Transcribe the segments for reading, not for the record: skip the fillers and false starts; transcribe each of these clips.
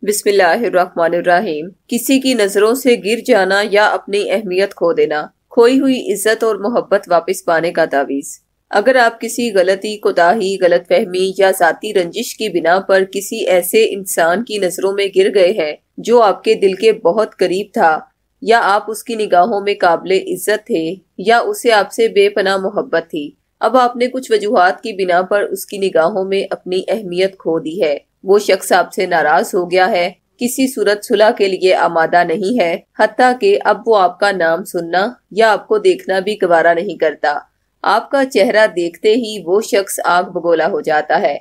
بسم اللہ الرحمن الرحیم۔ کسی کی نظروں سے گر جانا یا اپنی اہمیت کھو دینا، کھوئی ہوئی عزت اور محبت واپس پانے کا تعویذ۔ اگر آپ کسی غلطی، کوتاہی، غلط فہمی یا ذاتی رنجش کی بنا پر کسی ایسے انسان کی نظروں میں گر گئے ہیں جو آپ کے دل کے بہت قریب تھا، یا آپ اس کی نگاہوں میں قابل عزت تھے، یا اسے آپ سے بے پناہ محبت تھی، اب آپ نے کچھ وجوہات کی بنا پر اس کی نگاہوں میں اپنی اہمیت کھو دی ہے، وہ شخص آپ سے ناراض ہو گیا ہے، کسی صورت صلح کے لیے آمادہ نہیں ہے، حتیٰ کہ اب وہ آپ کا نام سننا یا آپ کو دیکھنا بھی گوارا نہیں کرتا۔ آپ کا چہرہ دیکھتے ہی وہ شخص آگ بگولا ہو جاتا ہے۔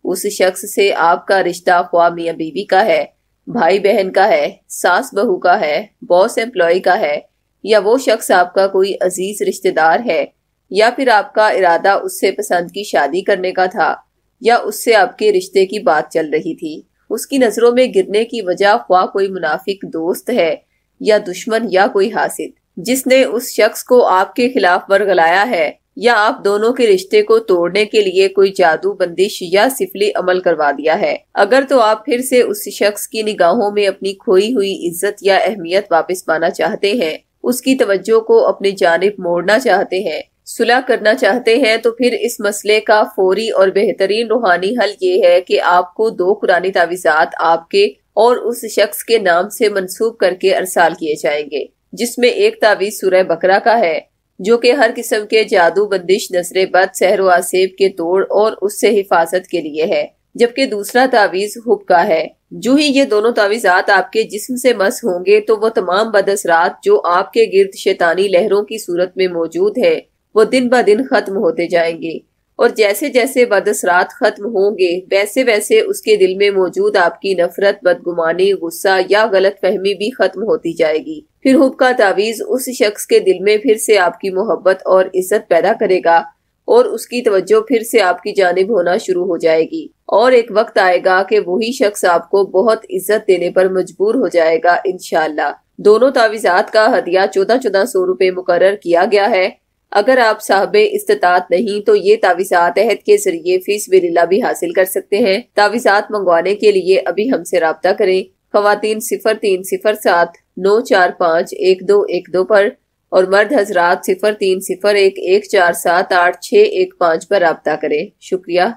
اس شخص سے آپ کا رشتہ خواہ میاں بیوی کا ہے، بھائی بہن کا ہے، ساس بہو کا ہے، باس امپلائی کا ہے، یا وہ شخص آپ کا کوئی عزیز رشتہ دار ہے، یا پھر آپ کا ارادہ اس سے پسند کی شادی کرنے کا تھا، یا اس سے آپ کے رشتے کی بات چل رہی تھی۔ اس کی نظروں میں گرنے کی وجہ خواہ کوئی منافق دوست ہے یا دشمن یا کوئی حاسد جس نے اس شخص کو آپ کے خلاف ورگلایا ہے، یا آپ دونوں کے رشتے کو توڑنے کے لیے کوئی جادو بندش یا سفلی عمل کروا دیا ہے۔ اگر تو آپ پھر سے اس شخص کی نگاہوں میں اپنی کھوئی ہوئی عزت یا اہمیت واپس پانا چاہتے ہیں، اس کی توجہ کو اپنی جانب موڑنا چاہتے ہیں، صلح کرنا چاہتے ہیں، تو پھر اس مسئلے کا فوری اور بہترین روحانی حل یہ ہے کہ آپ کو 2 قرآنی تعویذات آپ کے اور اس شخص کے نام سے منسوب کر کے ارسال کیے جائیں گے، جس میں ایک تعویذ سورہ بقرہ کا ہے جو کہ ہر قسم کے جادو، بندش، نظر بد، سحر و آسیب کے توڑ اور اس سے حفاظت کے لیے ہے، جبکہ دوسرا تعویذ حب کا ہے۔ جو ہی یہ دونوں تعویذات آپ کے جسم سے مس ہوں گے تو وہ تمام بد اثرات جو آپ کے گرد شیطانی لہروں کی صورت میں موجود ہے وہ دن بہ دن ختم ہوتے جائیں گے، اور جیسے جیسے بد اثرات ختم ہوں گے ویسے ویسے اس کے دل میں موجود آپ کی نفرت، بدگمانی، غصہ یا غلط فہمی بھی ختم ہوتی جائے گی۔ پھر حب کا تعویذ اس شخص کے دل میں پھر سے آپ کی محبت اور عزت پیدا کرے گا، اور اس کی توجہ پھر سے آپ کی جانب ہونا شروع ہو جائے گی، اور ایک وقت آئے گا کہ وہی شخص آپ کو بہت عزت دینے پر مجبور ہو جائے گا انشاءاللہ۔ دونوں تعویذات کا ہدیہ 1400 روپے مقرر کیا گیا ہے۔ اگر آپ صاحب استطاعت نہیں تو یہ تعویذات عہد کے ذریعے فی سبیل اللہ بھی حاصل کر سکتے ہیں۔ تعویذات منگوانے کے لیے ابھی ہم سے رابطہ کریں۔ خواتین 0307 945 1212 پر، اور مرد حضرات 0301 147 8615 پر رابطہ کریں۔ شکریہ۔